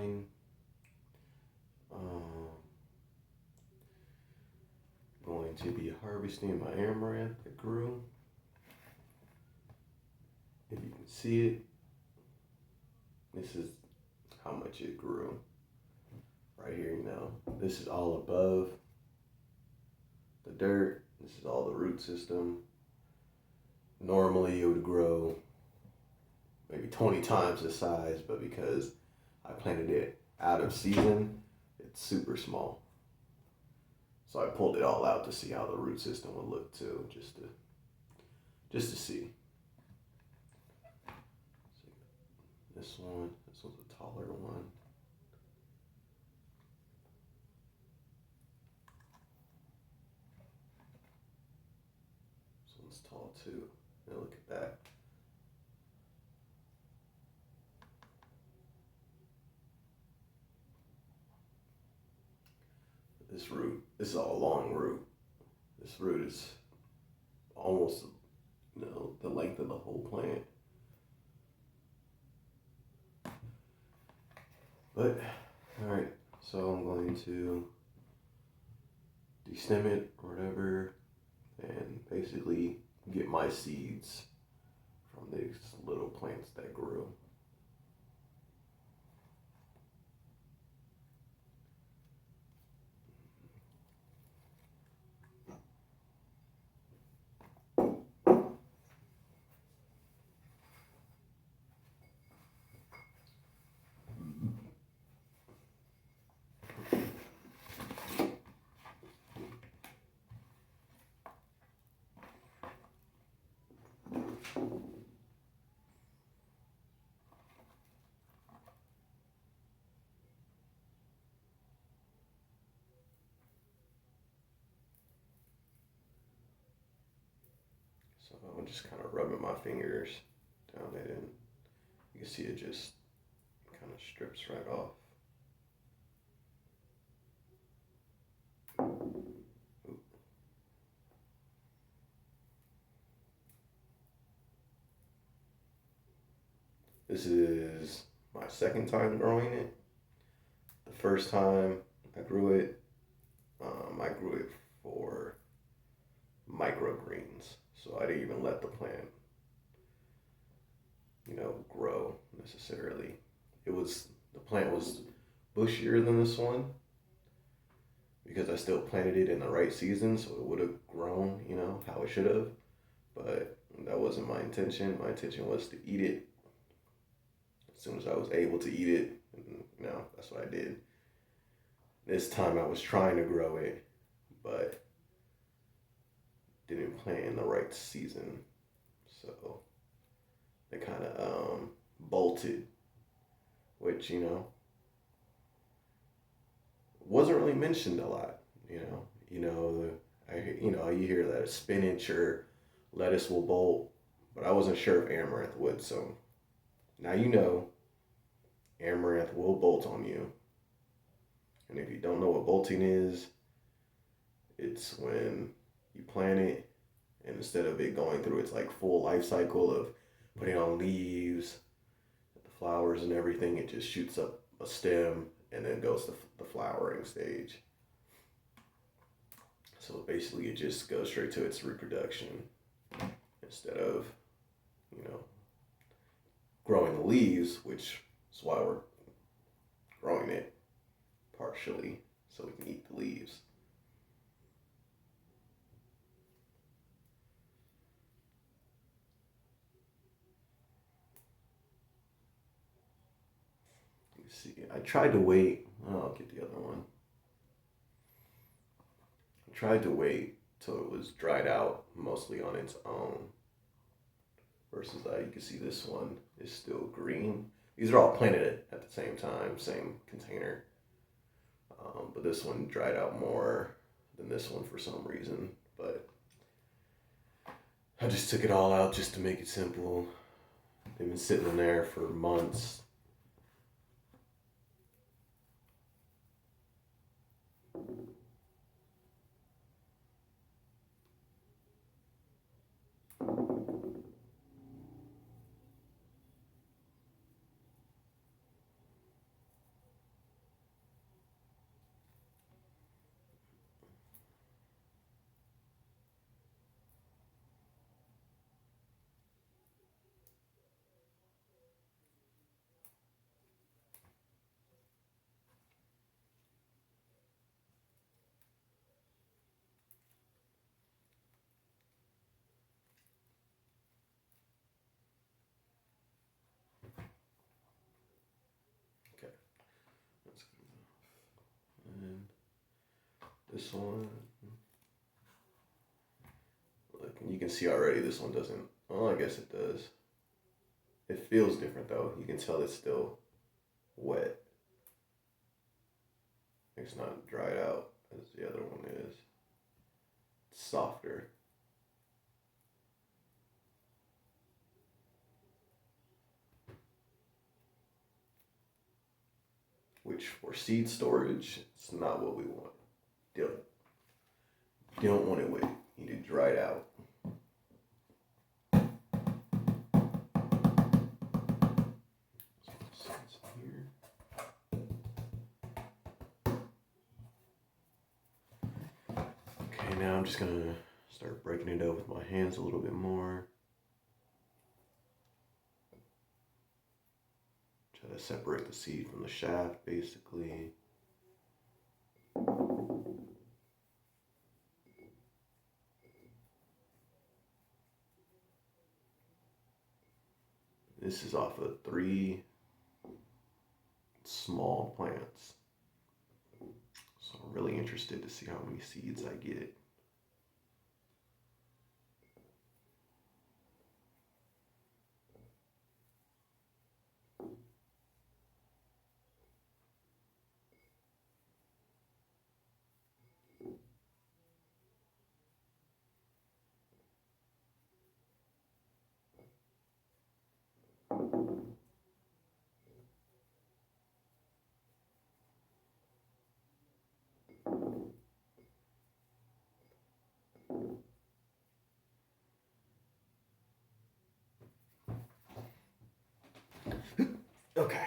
growing. Um, Going to be harvesting my amaranth that grew. If you can see it, this is how much it grew. Right here, this is all above the dirt. This is all the root system. Normally it would grow maybe 20 times the size, but because I planted it out of season, it's super small. So I pulled it all out to see how the root system would look too, just to see. This one's a taller one. This one's tall too. Now look at that. This is all long root. This root is almost, the length of the whole plant. But, alright, so I'm going to destem it or whatever, and basically get my seeds from these little plants that grew. So I'm just kind of rubbing my fingers down it, and you can see it just kind of strips right off. This is my second time growing it. The first time I grew it, I grew it for microgreens. So I didn't even let the plant, grow necessarily. The plant was bushier than this one because I still planted it in the right season, so it would have grown, how it should have. But that wasn't my intention. My intention was to eat it as soon as I was able to eat it. And, that's what I did. This time I was trying to grow it, but didn't plant in the right season. So they kind of bolted, which, wasn't really mentioned a lot. You hear that spinach or lettuce will bolt, but I wasn't sure if amaranth would. So now amaranth will bolt on you. And if you don't know what bolting is, it's when you plant it, and instead of it going through its full life cycle of putting on leaves, the flowers and everything, it just shoots up a stem and then goes to the flowering stage. So basically it just goes straight to its reproduction instead of, growing the leaves, which is why we're growing it partially, so we can eat the leaves. See, I tried to wait. I'll get the other one. I tried to wait till it was dried out mostly on its own. Versus you can see this one is still green. These are all planted at the same time, same container. But this one dried out more than this one for some reason. But I just took it all out just to make it simple. They've been sitting in there for months. This one, look, and you can see already this one doesn't, well, I guess it does. It feels different though. You can tell it's still wet. It's not dried out as the other one is. It's softer. Which for seed storage, it's not what we want. Don't want it wet. You need it dried out. Okay, now I'm just gonna start breaking it up with my hands a little bit more. Try to separate the seed from the shaft, basically. This is off of 3 small plants. So I'm really interested to see how many seeds I get. Okay.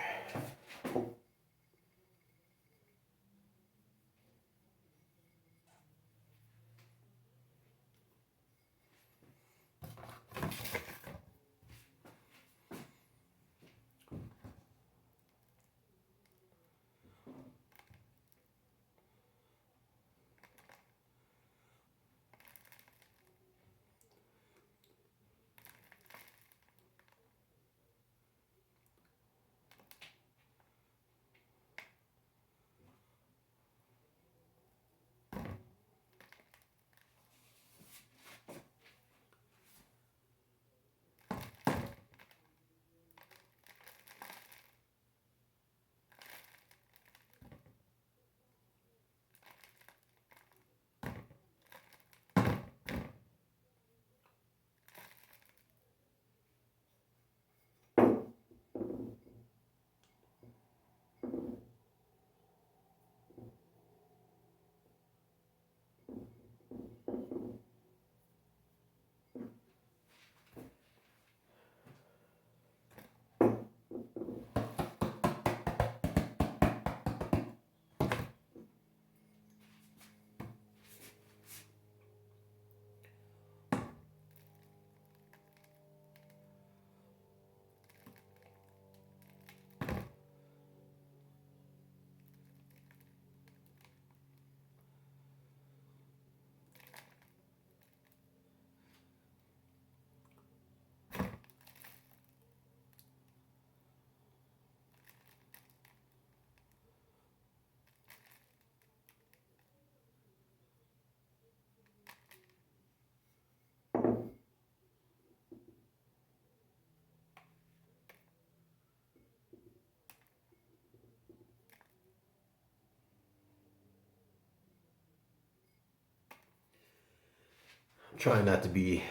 I'm trying not to be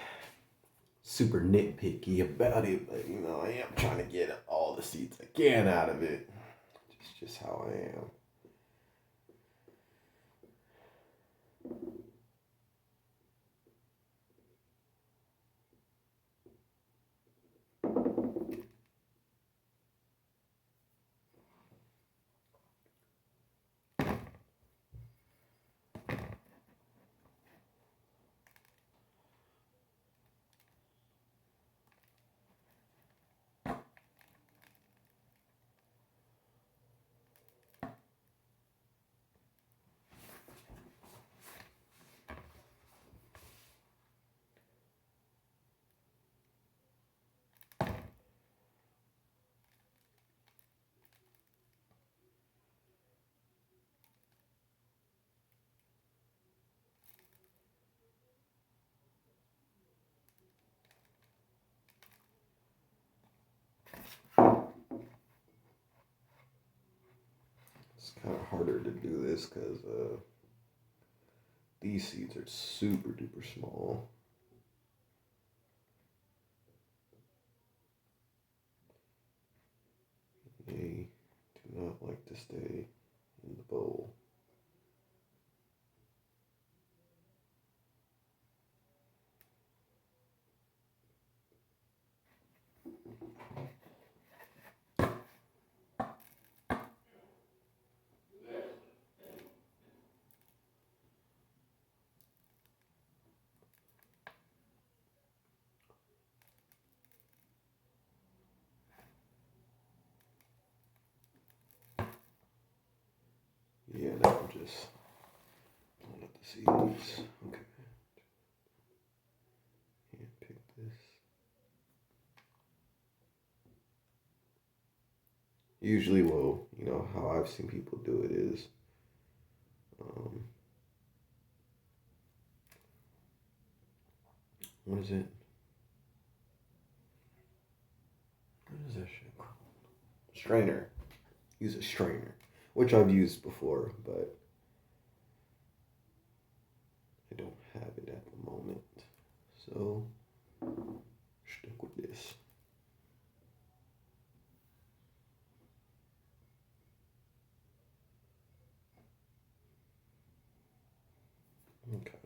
super nitpicky about it, but I am trying to get all the seeds I can out of it. It's just how I am. It's kind of harder to do this because these seeds are super duper small. They do not like to stay in the bowl. Yeah, now I'm just pulling up the seeds. Okay. Hand pick this. Usually, well, you know, how I've seen people do it is what is it? What is that shit called? Strainer. Use a strainer, which I've used before, but I don't have it at the moment. So, stick with this. Okay.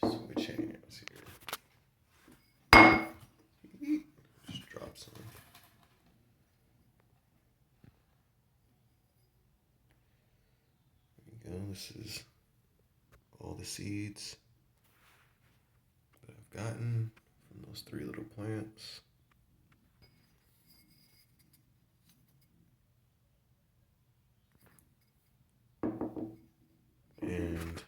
Switch hands here. Just drop some. There we go. This is all the seeds that I've gotten from those 3 little plants. And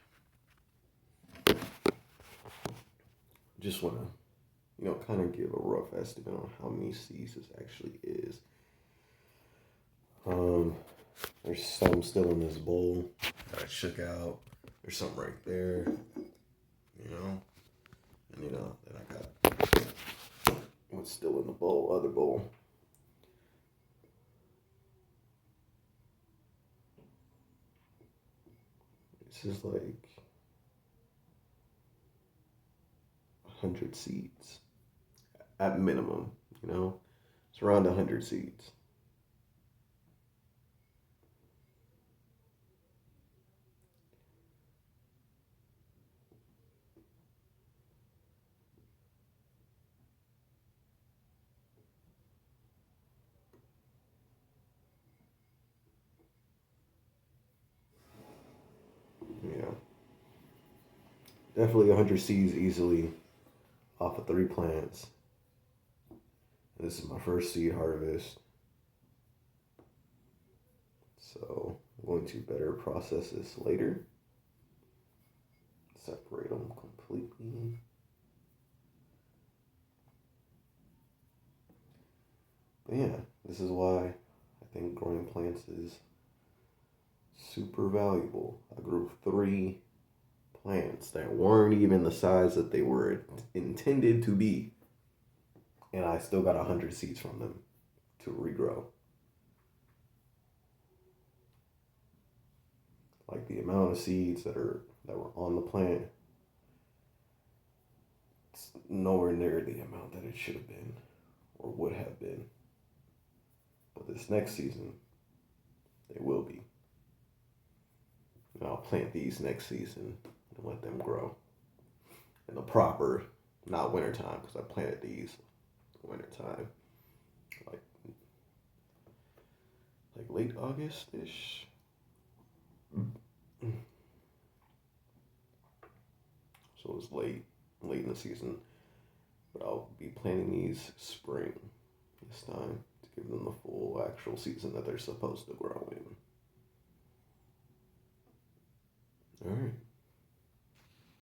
just want to, you know, kind of give a rough estimate on how many seeds this actually is. There's some still in this bowl that I shook out. There's some right there, you know, and you know, then I got what's still in the bowl, other bowl. This is like 100 seeds at minimum, you know, it's around 100 seeds. Yeah, definitely 100 seeds easily off of 3 plants. This is my first seed harvest, so I'm going to better process this later. Separate them completely. But yeah, this is why I think growing plants is super valuable. I grew 3 plants that weren't even the size that they were intended to be, and I still got 100 seeds from them to regrow. Like the amount of seeds that were on the plant, it's nowhere near the amount that it should have been or would have been. But this next season, it will be. And I'll plant these next season and let them grow in the proper, not wintertime, because I planted these wintertime, like late August-ish. So it was late in the season. But I'll be planting these spring this time to give them the full actual season that they're supposed to grow in. All right.